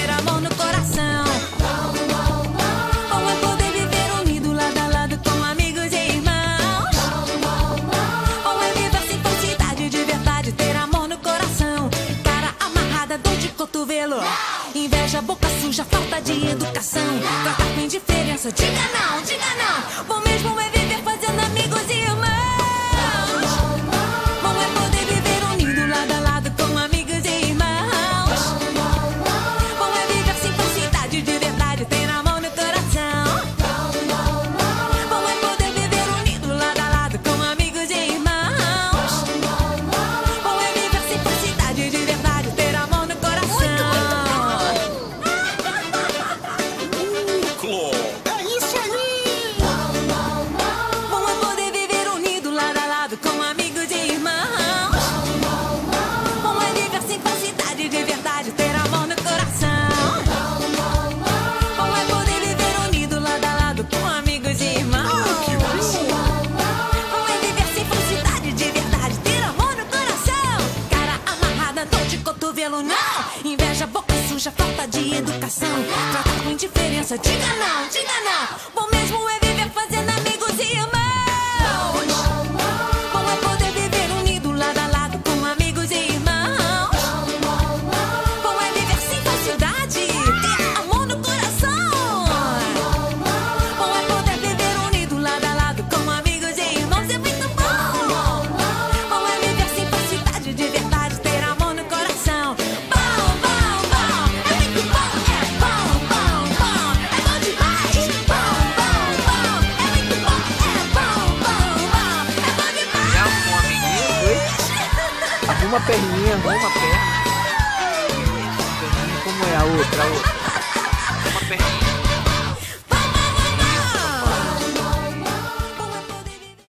ter amor no coração. Bom é poder viver unido lado a lado com amigos e irmãos. Bom é viver sem falsidade, de verdade, ter amor no coração. Cara amarrada, dor de cotovelo, inveja, boca suja, falta de educação. Tratar com indiferença, diga não. Bom mesmo é viver fazendo amigos e irmãos. Bom é poder viver unido lado a lado com amigos e irmãos. Bom é viver sem falsidade, de verdade, ter amor no coração. Bom é poder viver unido lado a lado com amigos e irmãos. Bom é viver sem falsidade, de verdade, ter amor no coração. É isso aí! Bom é poder viver unido lado a lado com amigos e irmãos. Bom é viver sem falsidade, de verdade, ter amor no coração. Bom é poder viver unido lado a lado com amigos e irmãos. Bom é viver sem falsidade, de verdade, ter amor no coração. Cara amarrada, dor de cotovelo, não. Inveja, boca suja, falta de educação. Tratar com indiferença, diga não. Bom mesmo é viver fazendo amigos e irmãos. Bom é poder viver unido lado a lado com amigos e irmãos. Bom é viver sem falsidade, ter amor no coração. Bom é poder viver unido lado a lado com amigos e irmãos. É muito bom. Bom é viver sem falsidade, de verdade, ter amor no coração. Bom, é muito bom. É bom, é bom demais. Bom, é muito bom. É bom demais. Já um amiguinho, dois. Uma perninha, uma perna. Como é a outra?